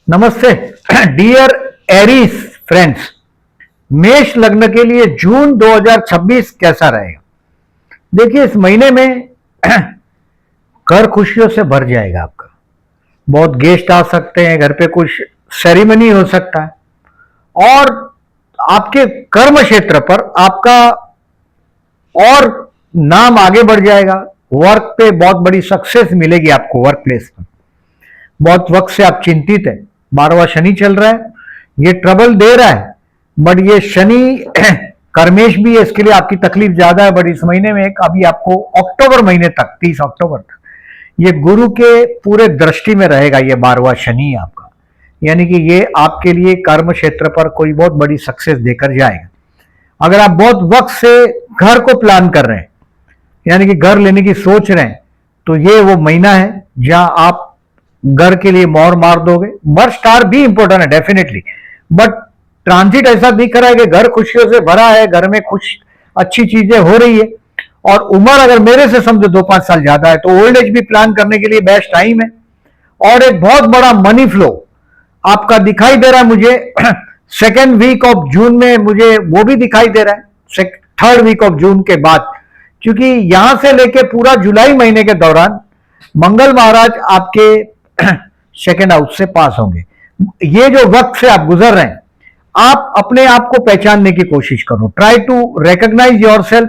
नमस्ते dear Aries friends. मेष लग्न के लिए जून 2026 कैसा रहेगा? देखिए, इस महीने में घर खुशियों से भर जाएगा आपका। बहुत गेस्ट आ सकते हैं, घर पे कुछ सेरेमनी हो सकता है और आपके कर्म क्षेत्र पर आपका और नाम आगे बढ़ जाएगा। वर्क पे बहुत बड़ी सक्सेस मिलेगी आपको। वर्क प्लेस पर बहुत वक्त से आप चिंतित हैं, 12वां शनि चल रहा है, ये ट्रबल दे रहा है, बट ये शनि कर्मेश भी है, इसके लिए आपकी तकलीफ ज्यादा है। बट इस महीने में अभी आपको अक्टूबर महीने तक, 30 अक्टूबर तक ये गुरु के पूरे दृष्टि में रहेगा। ये 12वां शनि आपका, यानी कि ये आपके लिए कर्म क्षेत्र पर कोई बहुत बड़ी सक्सेस देकर जाएगा। अगर आप बहुत वक्त से घर को प्लान कर रहे हैं, यानी कि घर लेने की सोच रहे हैं, तो ये वो महीना है जहां आप घर के लिए मोहर मार दोगे। बर्थ स्टार भी इंपॉर्टेंट है डेफिनेटली, बट ट्रांजिट ऐसा दिख रहा है कि घर खुशियों से भरा है, घर में कुछ अच्छी चीजें हो रही है। और उम्र अगर मेरे से समझो 2-5 साल ज्यादा है तो ओल्ड एज भी प्लान करने के लिए बेस्ट टाइम है। और एक बहुत बड़ा मनी फ्लो आपका दिखाई दे रहा है मुझे सेकेंड वीक ऑफ जून में, मुझे वो भी दिखाई दे रहा है थर्ड वीक ऑफ जून के बाद, क्योंकि यहां से लेके पूरा जुलाई महीने के दौरान मंगल महाराज आपके सेकेंड हाउस से पास होंगे। ये जो वक्त से आप गुजर रहे हैं, आप अपने आप को पहचानने की कोशिश करो। Try to recognise yourself.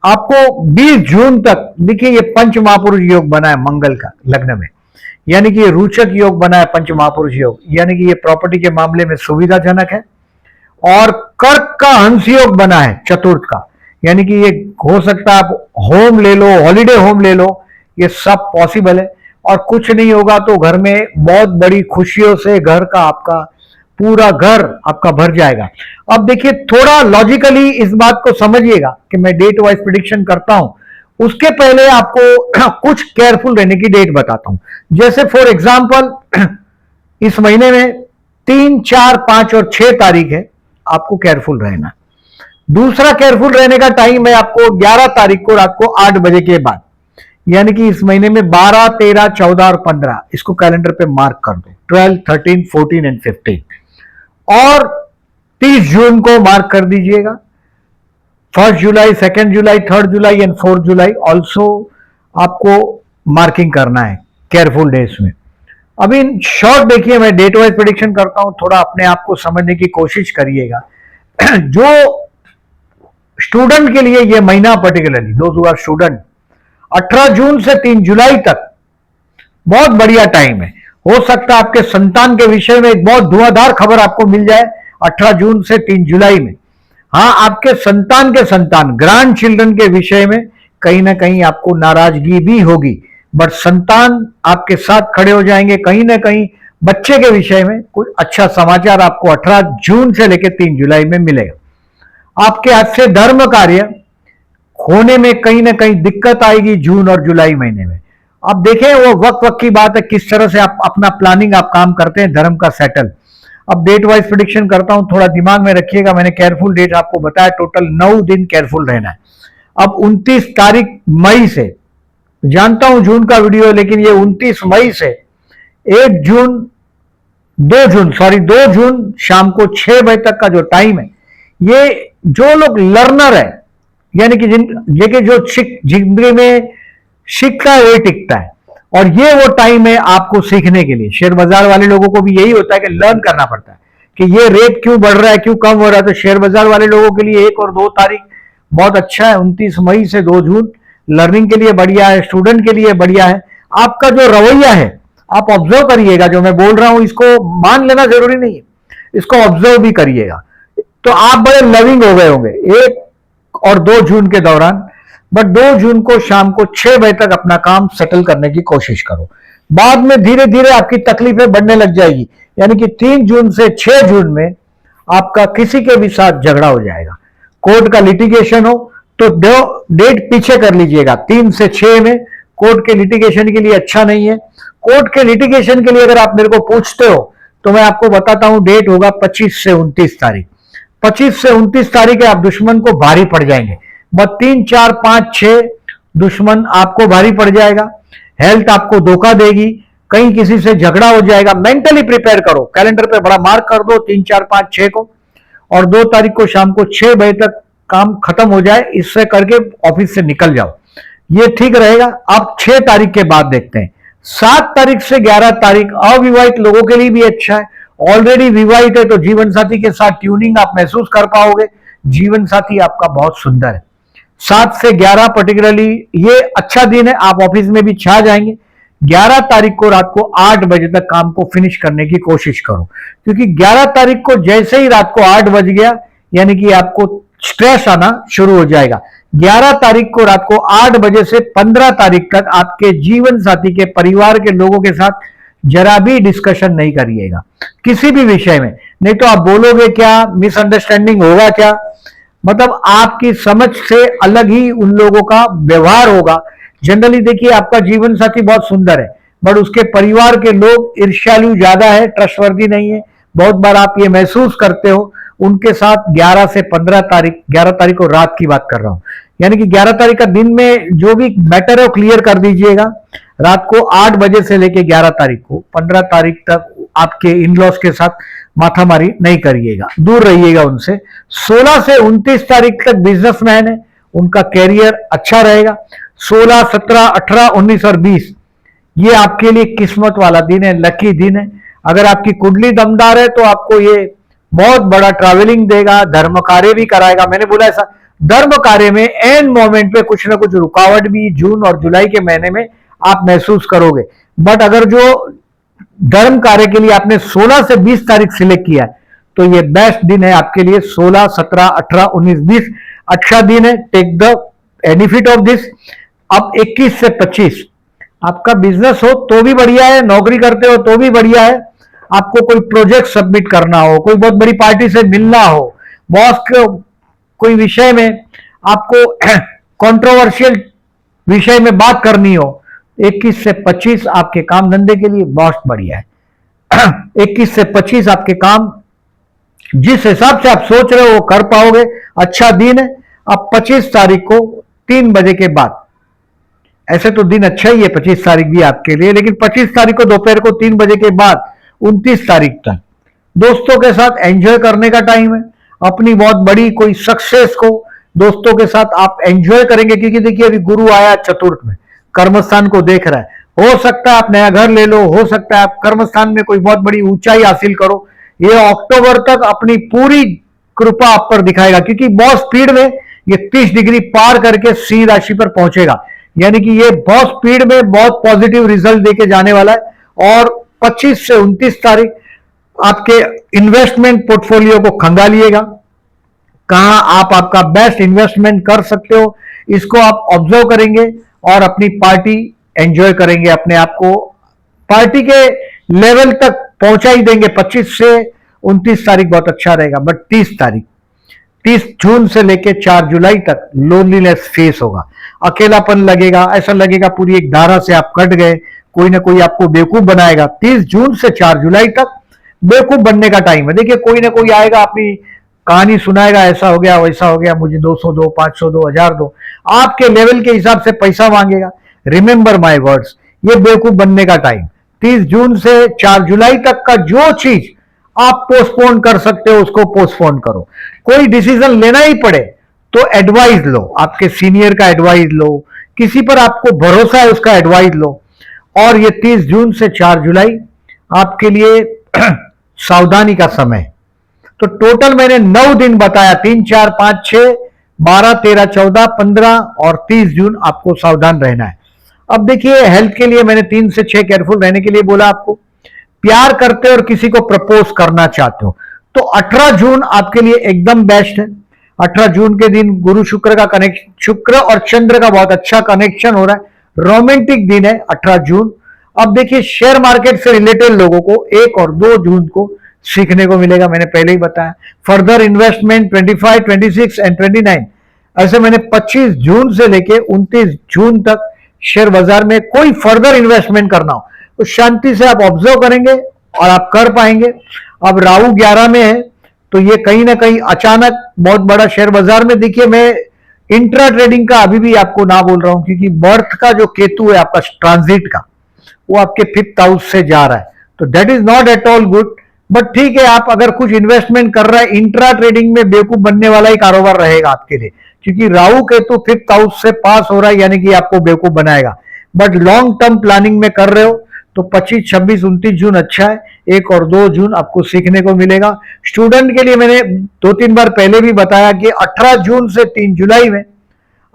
आपको 20 जून तक, देखिए ये पंच महापुरुष योग बना है मंगल का लग्न में, यानी कि ये रोचक योग बना है पंच महापुरुष योग, यानी कि ये प्रॉपर्टी के मामले में सुविधाजनक है। और कर्क का हंस योग बना है चतुर्थ का, यानी कि ये हो सकता है आप होम ले लो, हॉलीडे होम ले लो, ये सब पॉसिबल है। और कुछ नहीं होगा तो घर में बहुत बड़ी खुशियों से घर का आपका पूरा घर आपका भर जाएगा। अब देखिए, थोड़ा लॉजिकली इस बात को समझिएगा कि मैं डेट वाइज प्रिडिक्शन करता हूं, उसके पहले आपको कुछ केयरफुल रहने की डेट बताता हूं। जैसे फॉर एग्जांपल इस महीने में 3, 4, 5 और 6 तारीख है, आपको केयरफुल रहना। दूसरा केयरफुल रहने का टाइम है आपको 11 तारीख को रात को 8 बजे के बाद, यानी कि इस महीने में 12, 13, 14 और 15 इसको कैलेंडर पे मार्क कर दो। 12, 13, 14 एंड 15। और 30 जून को मार्क कर दीजिएगा। 1 जुलाई, 2 जुलाई, 3 जुलाई एंड 4 जुलाई ऑल्सो आपको मार्किंग करना है केयरफुल डेज में। अभी शॉर्ट देखिए, मैं डेट वाइज प्रेडिक्शन करता हूं, थोड़ा अपने आप को समझने की कोशिश करिएगा। जो स्टूडेंट के लिए ये महीना particularly, those who are student, 18 जून से 3 जुलाई तक बहुत बढ़िया टाइम है। हो सकता है आपके संतान के विषय में एक बहुत धुआंधार खबर आपको मिल जाए 18 जून से 3 जुलाई में। हाँ, आपके संतान के संतान, ग्रैंड चिल्ड्रन के विषय में कहीं ना कहीं आपको नाराजगी भी होगी, बट संतान आपके साथ खड़े हो जाएंगे। कहीं ना कहीं बच्चे के विषय में कोई अच्छा समाचार आपको 18 जून से लेकर 3 जुलाई में मिलेगा। आपके हाथ से धर्म कार्य होने में कहीं ना कहीं दिक्कत आएगी जून और जुलाई महीने में। अब देखें, वो वक्त की बात है, किस तरह से आप अपना प्लानिंग आप काम करते हैं धर्म का सेटल। अब डेट वाइज प्रेडिक्शन करता हूं, थोड़ा दिमाग में रखिएगा। मैंने केयरफुल डेट आपको बताया, टोटल 9 दिन केयरफुल रहना है। अब 29 तारीख मई से, जानता हूं जून का वीडियो है, लेकिन ये 29 मई से 2 जून शाम को 6 बजे तक का जो टाइम है, ये जो लोग लर्नर है, यानी कि जो जिंदगी में सीखता है वही टिकता है, और ये वो टाइम है आपको सीखने के लिए। शेयर बाजार वाले लोगों को भी यही होता है कि लर्न करना पड़ता है कि ये रेट क्यों बढ़ रहा है, क्यों कम हो रहा है। तो शेयर बाजार वाले लोगों के लिए 1 और 2 तारीख बहुत अच्छा है। 29 मई से 2 जून लर्निंग के लिए बढ़िया है, स्टूडेंट के लिए बढ़िया है। आपका जो रवैया है आप ऑब्जर्व करिएगा, जो मैं बोल रहा हूं इसको मान लेना जरूरी नहीं है, इसको ऑब्जर्व भी करिएगा। तो आप बड़े लविंग हो गए होंगे 1 और 2 जून के दौरान, बट 2 जून को शाम को 6 बजे तक अपना काम सेटल करने की कोशिश करो। बाद में धीरे धीरे आपकी तकलीफें बढ़ने लग जाएगी, यानी कि 3 जून से 6 जून में आपका किसी के भी साथ झगड़ा हो जाएगा। कोर्ट का लिटिगेशन हो तो डेट पीछे कर लीजिएगा। 3 से 6 में कोर्ट के लिटिगेशन के लिए अच्छा नहीं है। कोर्ट के लिटिगेशन के लिए अगर आप मेरे को पूछते हो तो मैं आपको बताता हूं, डेट होगा 25 से 29 तारीख। 25 से 29 तारीख आप दुश्मन को भारी पड़ जाएंगे, बस 3, 4, 5, 6 दुश्मन आपको भारी पड़ जाएगा। हेल्थ आपको धोखा देगी, कहीं किसी से झगड़ा हो जाएगा, मेंटली प्रिपेयर करो, कैलेंडर पे बड़ा मार्क कर दो 3, 4, 5, 6 को, और 2 तारीख को शाम को 6 बजे तक काम खत्म हो जाए, इससे करके ऑफिस से निकल जाओ, ये ठीक रहेगा। अब 6 तारीख के बाद देखते हैं। 7 तारीख से 11 तारीख अविवाहित लोगों के लिए भी अच्छा है। ऑलरेडी विवाहित है तो जीवन साथी के साथ ट्यूनिंग आप महसूस कर पाओगे, जीवन साथी आपका बहुत सुंदर है। 7 से 11 पर्टिकुलरली ये अच्छा दिन है, आप ऑफिस में भी छा जाएंगे। 11 तारीख को रात को 8 बजे तक काम को फिनिश करने की कोशिश करो, क्योंकि 11 तारीख को जैसे ही रात को 8 बज गया, यानी कि आपको स्ट्रेस आना शुरू हो जाएगा। 11 तारीख को रात को 8 बजे से 15 तारीख तक आपके जीवन साथी के परिवार के लोगों के साथ जरा भी डिस्कशन नहीं करिएगा किसी भी विषय में, नहीं तो आप बोलोगे क्या, मिसअंडरस्टैंडिंग होगा क्या, मतलब आपकी समझ से अलग ही उन लोगों का व्यवहार होगा। जनरली देखिए आपका जीवन साथी बहुत सुंदर है, बट उसके परिवार के लोग ईर्ष्यालु ज्यादा है, ट्रस्टवर्दी नहीं है। बहुत बार आप ये महसूस करते हो उनके साथ। 11 से 15 तारीख, 11 तारीख को रात की बात कर रहा हूं, यानी कि 11 तारीख का दिन में जो भी मैटर है वो क्लियर कर दीजिएगा। रात को 8 बजे से लेके 11 तारीख को 15 तारीख तक आपके इन लॉज के साथ माथामारी नहीं करिएगा, दूर रहिएगा उनसे। 16 से 29 तारीख तक बिजनेसमैन है, उनका कैरियर अच्छा रहेगा। 16, 17, 18, 19 और 20 ये आपके लिए किस्मत वाला दिन है, लकी दिन है। अगर आपकी कुंडली दमदार है तो आपको ये बहुत बड़ा ट्रैवलिंग देगा, धर्म कार्य भी कराएगा। मैंने बोला ऐसा धर्म कार्य में एंड मोमेंट पे कुछ ना कुछ रुकावट भी जून और जुलाई के महीने में आप महसूस करोगे। बट अगर जो धर्म कार्य के लिए आपने 16 से 20 तारीख सिलेक्ट किया है तो ये बेस्ट दिन है आपके लिए। 16, 17, 18, 19, 20 अच्छा दिन है, take the benefit of this. अब 21 से 25 आपका बिजनेस हो तो भी बढ़िया है, नौकरी करते हो तो भी बढ़िया है। आपको कोई प्रोजेक्ट सबमिट करना हो, कोई बहुत बड़ी पार्टी से मिलना हो, बॉस को कोई विषय में आपको कंट्रोवर्शियल विषय में बात करनी हो, 21 से 25 आपके काम धंधे के लिए बहुत बढ़िया है। 21 से 25 आपके काम जिस हिसाब से आप सोच रहे हो वो कर पाओगे, अच्छा दिन है। अब 25 तारीख को 3 बजे के बाद, ऐसे तो दिन अच्छा ही है 25 तारीख भी आपके लिए, लेकिन 25 तारीख को दोपहर को 3 बजे के बाद 29 तारीख तक दोस्तों के साथ एंजॉय करने का टाइम है। अपनी बहुत बड़ी कोई सक्सेस को दोस्तों के साथ आप एंजॉय करेंगे, क्योंकि देखिए अभी गुरु आया चतुर्थ में, कर्मस्थान को देख रहा है। हो सकता है आप नया घर ले लो, हो सकता है आप कर्मस्थान में कोई बहुत बड़ी ऊंचाई हासिल करो। ये अक्टूबर तक अपनी पूरी कृपा आप पर दिखाएगा, क्योंकि बहुत स्पीड में ये 30 डिग्री पार करके सिंह राशि पर पहुंचेगा, यानी कि ये बहुत स्पीड में बहुत पॉजिटिव रिजल्ट देके जाने वाला है। और 25 से 29 तारीख आपके इन्वेस्टमेंट पोर्टफोलियो को खंगालिएगा, कहां आप आपका बेस्ट इन्वेस्टमेंट कर सकते हो इसको आप ऑब्जर्व करेंगे और अपनी पार्टी एंजॉय करेंगे, अपने आप को पार्टी के लेवल तक पहुंचा ही देंगे। 25 से 29 तारीख बहुत अच्छा रहेगा, बट 30 जून से लेके 4 जुलाई तक लोनलीनेस फेस होगा, अकेलापन लगेगा, ऐसा लगेगा पूरी एक धारा से आप कट गए, कोई ना कोई आपको बेवकूफ बनाएगा। 30 जून से 4 जुलाई तक बेवकूफ बनने का टाइम है। देखिए कोई ना कोई आएगा, अपनी कहानी सुनाएगा, ऐसा हो गया वैसा हो गया, मुझे 200 दो, 500 दो, 1000 दो, आपके लेवल के हिसाब से पैसा मांगेगा। रिमेंबर माय वर्ड्स, ये बेवकूफ बनने का टाइम। 30 जून से 4 जुलाई तक का जो चीज आप पोस्टपोन कर सकते हो उसको पोस्टपोन करो। कोई डिसीजन लेना ही पड़े तो एडवाइस लो, आपके सीनियर का एडवाइस लो, किसी पर आपको भरोसा है उसका एडवाइस लो। और ये 30 जून से 4 जुलाई आपके लिए सावधानी का समय। तो टोटल मैंने 9 दिन बताया, 3, 4, 5, 6, 12, 13, 14, 15 और 30 जून आपको सावधान रहना है। अब देखिए हेल्थ के लिए मैंने 3 से 6 केयरफुल रहने के लिए बोला आपको। प्यार करते हो और किसी को प्रपोज करना चाहते हो तो 18 जून आपके लिए एकदम बेस्ट है। 18 जून के दिन गुरु शुक्र का कनेक्शन, शुक्र और चंद्र का बहुत अच्छा कनेक्शन हो रहा है, रोमांटिक दिन है 18 जून। अब देखिए शेयर मार्केट से रिलेटेड लोगों को 1 और 2 जून को सीखने को मिलेगा, मैंने पहले ही बताया। फर्दर इन्वेस्टमेंट 25, 26 एंड 29, ऐसे मैंने 25 जून से लेके 29 जून तक शेयर बाजार में कोई फर्दर इन्वेस्टमेंट करना हो तो शांति से आप ऑब्जर्व करेंगे और आप कर पाएंगे। अब राहु 11 में है तो ये कहीं ना कहीं अचानक बहुत बड़ा शेयर बाजार में, देखिए मैं इंट्रा ट्रेडिंग का अभी भी आपको ना बोल रहा हूं, क्योंकि बर्थ का जो केतु है आपका ट्रांजिट का, वो आपके 5th हाउस से जा रहा है, तो that is not at all good. But ठीक है, आप अगर कुछ इन्वेस्टमेंट कर रहे हैं, इंट्रा ट्रेडिंग में बेवकूफ बनने वाला ही कारोबार रहेगा आपके लिए, क्योंकि राहु केतु 5th हाउस से पास हो रहा है, यानी कि आपको बेवकूफ बनाएगा। बट लॉन्ग टर्म प्लानिंग में कर रहे हो तो 25, 26, 29 जून अच्छा है। 1 और 2 जून आपको सीखने को मिलेगा। स्टूडेंट के लिए मैंने 2-3 बार पहले भी बताया कि 18 जून से 3 जुलाई में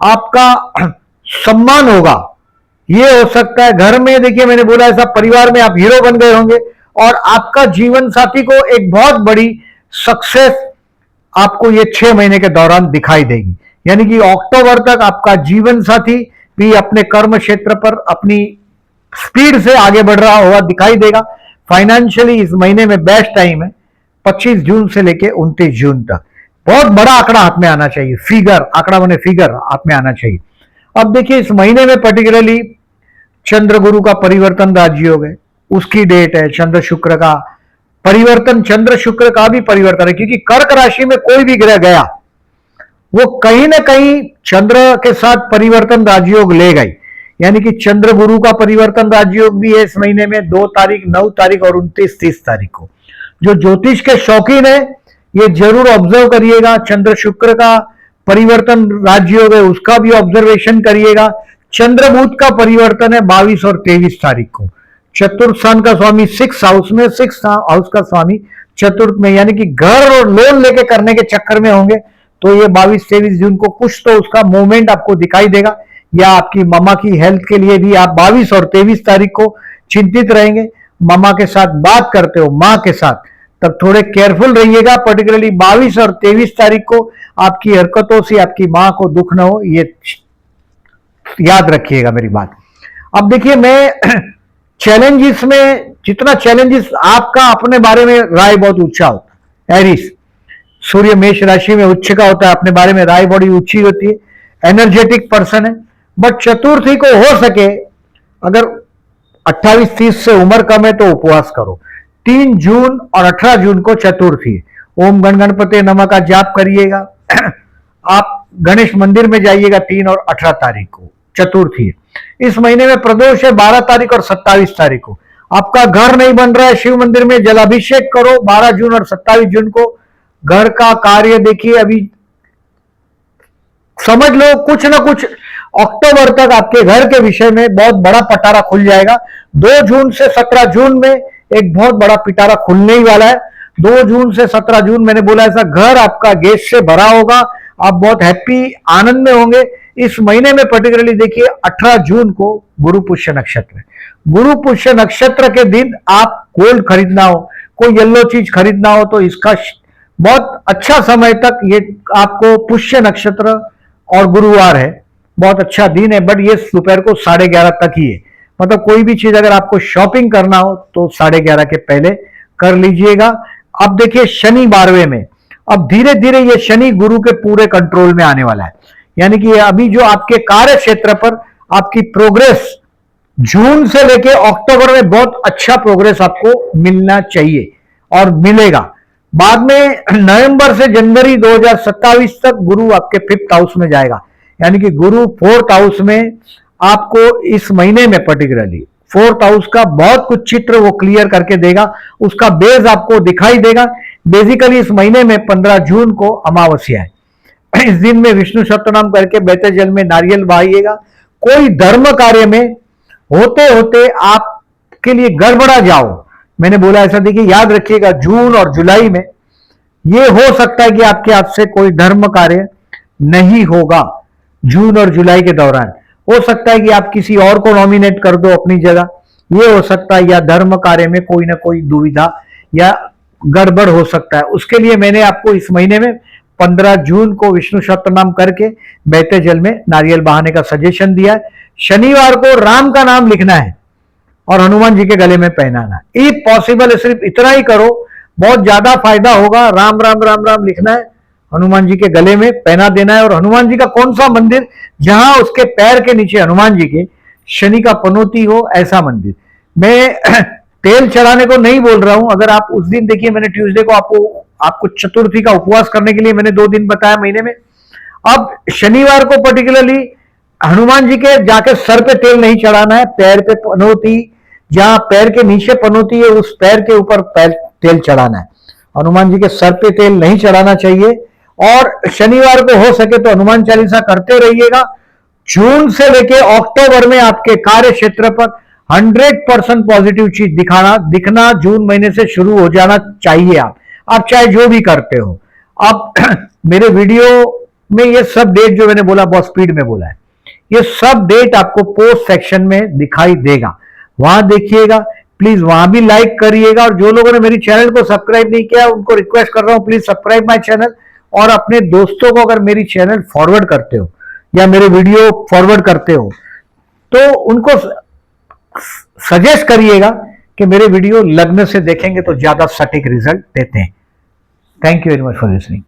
आपका सम्मान होगा। ये हो सकता है घर में, देखिए मैंने बोला ऐसा, परिवार में आप हीरो बन गए होंगे और आपका जीवन साथी को एक बहुत बड़ी सक्सेस आपको ये 6 महीने के दौरान दिखाई देगी। यानी कि अक्टूबर तक आपका जीवन साथी भी अपने कर्म क्षेत्र पर अपनी स्पीड से आगे बढ़ रहा हुआ दिखाई देगा। फाइनेंशियली इस महीने में बेस्ट टाइम है 25 जून से लेके 29 जून तक। बहुत बड़ा आंकड़ा हाथ में आना चाहिए, फिगर, आंकड़ा बने फिगर हाथ में आना चाहिए। अब देखिए इस महीने में पर्टिकुलरली चंद्र गुरु का परिवर्तन राजयोग है, उसकी डेट है। चंद्र शुक्र का परिवर्तन, चंद्र शुक्र का भी परिवर्तन है, क्योंकि कर्क राशि में कोई भी ग्रह गया वो कहीं ना कहीं चंद्र के साथ परिवर्तन राजयोग ले गई। यानी कि चंद्र गुरु का परिवर्तन राजयोग भी है इस महीने में 2 तारीख, 9 तारीख और 29, 30 तारीख को। जो ज्योतिष के शौकीन है ये जरूर ऑब्जर्व करिएगा। चंद्र शुक्र का परिवर्तन राजयोग है, उसका भी ऑब्जर्वेशन करिएगा। चंद्र बुध का परिवर्तन है 22 और 23 तारीख को। चतुर्थ स्थान का स्वामी 6th हाउस में, 6th हाउस का स्वामी चतुर्थ में, यानी कि घर और लोन लेके करने के चक्कर में होंगे तो ये 22-23 जून को कुछ तो उसका मूवमेंट आपको दिखाई देगा। या आपकी मामा की हेल्थ के लिए भी आप 22 और 23 तारीख को चिंतित रहेंगे। मामा के साथ बात करते हो, मां के साथ, तब थोड़े केयरफुल रहिएगा। पर्टिकुलरली 22 और 23 तारीख को आपकी हरकतों से आपकी मां को दुख न हो, ये याद रखिएगा मेरी बात। अब देखिए मैं चैलेंजेस में, जितना चैलेंजेस, आपका अपने बारे में राय बहुत ऊंचा होता है। एरिस सूर्य मेष राशि में उच्च का होता है, अपने बारे में राय बड़ी ऊंची होती है, एनर्जेटिक पर्सन है। बट चतुर्थी को हो सके अगर 28-30 से उम्र कम है तो उपवास करो। 3 जून और 18 जून को चतुर्थी है। ओम गण गणपति नमः का जाप करिएगा। आप गणेश मंदिर में जाइएगा 3 और 18 तारीख को, चतुर्थी है। इस महीने में प्रदोष है 12 तारीख और 27 तारीख को। आपका घर नहीं बन रहा है, शिव मंदिर में जलाभिषेक करो 12 जून और 27 जून को। घर का कार्य देखिए, अभी समझ लो कुछ ना कुछ अक्टूबर तक आपके घर के विषय में बहुत बड़ा पटारा खुल जाएगा। 2 जून से 17 जून में एक बहुत बड़ा पिटारा खुलने ही वाला है। 2 जून से 17 जून मैंने बोला ऐसा, घर आपका गैस से भरा होगा, आप बहुत हैप्पी, आनंद में होंगे। इस महीने में पर्टिकुलरली देखिए 18 जून को गुरु पुष्य नक्षत्र है। गुरु पुष्य नक्षत्र के दिन आप गोल्ड खरीदना हो, कोई येलो चीज खरीदना हो तो इसका बहुत अच्छा समय तक, ये आपको पुष्य नक्षत्र और गुरुवार है, बहुत अच्छा दिन है। बट ये दोपहर को 11:30 तक ही है। मतलब कोई भी चीज अगर आपको शॉपिंग करना हो तो 11:30 के पहले कर लीजिएगा। अब देखिए शनि 12वें में, अब धीरे धीरे ये शनि गुरु के पूरे कंट्रोल में आने वाला है। यानी कि अभी जो आपके कार्य क्षेत्र पर आपकी प्रोग्रेस जून से लेके अक्टूबर में बहुत अच्छा प्रोग्रेस आपको मिलना चाहिए और मिलेगा। बाद में नवंबर से जनवरी 2027 तक गुरु आपके 5th हाउस में जाएगा। यानी कि गुरु 4th हाउस में आपको इस महीने में पर्टिकुलरली 4th हाउस का बहुत कुछ चित्र वो क्लियर करके देगा, उसका बेस आपको दिखाई देगा। बेसिकली इस महीने में 15 जून को अमावस्या है। इस दिन में विष्णु सप्तनाम करके बहते जल में नारियल बहाइएगा। कोई धर्म कार्य में होते होते आपके लिए गड़बड़ा जाओ, मैंने बोला ऐसा, देखिए याद रखिएगा जून और जुलाई में ये हो सकता है कि आपके हाथ से कोई धर्म कार्य नहीं होगा। जून और जुलाई के दौरान हो सकता है कि आप किसी और को नॉमिनेट कर दो अपनी जगह, ये हो सकता है, या धर्म कार्य में कोई ना कोई दुविधा या गड़बड़ हो सकता है। उसके लिए मैंने आपको इस महीने में 15 जून को विष्णु सहस्त्रनाम करके बहते जल में नारियल बहाने का सजेशन दिया है। शनिवार को राम का नाम लिखना है और हनुमान जी के गले में पहनाना। इफ पॉसिबल है सिर्फ इतना ही करो, बहुत ज्यादा फायदा होगा। राम राम राम राम लिखना है, हनुमान जी के गले में पहना देना है। और हनुमान जी का कौन सा मंदिर जहां उसके पैर के नीचे हनुमान जी के शनि का पनौती हो, ऐसा मंदिर। मैं तेल चढ़ाने को नहीं बोल रहा हूं। अगर आप उस दिन देखिए, मैंने ट्यूसडे को आपको चतुर्थी का उपवास करने के लिए मैंने 2 दिन बताया महीने में। अब शनिवार को पर्टिकुलरली हनुमान जी के जाके सर पे तेल नहीं चढ़ाना है, पैर पे पनौती जहां पैर के नीचे पनौती है उस पैर के ऊपर तेल चढ़ाना है। हनुमान जी के सर पे तेल नहीं चढ़ाना चाहिए। और शनिवार को हो सके तो हनुमान चालीसा करते रहिएगा। जून से लेके अक्टूबर में आपके कार्य क्षेत्र पर 100% पॉजिटिव चीज दिखना जून महीने से शुरू हो जाना चाहिए। आप चाहे जो भी करते हो। अब मेरे वीडियो में ये सब डेट जो मैंने बोला बहुत स्पीड में बोला है, ये सब डेट आपको पोस्ट सेक्शन में दिखाई देगा, वहां देखिएगा। प्लीज वहां भी लाइक करिएगा। और जो लोगों ने मेरी चैनल को सब्सक्राइब नहीं किया उनको रिक्वेस्ट कर रहा हूं, प्लीज सब्सक्राइब माय चैनल। और अपने दोस्तों को अगर मेरी चैनल फॉरवर्ड करते हो या मेरे वीडियो फॉरवर्ड करते हो तो उनको सजेस्ट करिएगा कि मेरे वीडियो लग्न से देखेंगे तो ज्यादा सटीक रिजल्ट देते हैं। Thank you very much for listening.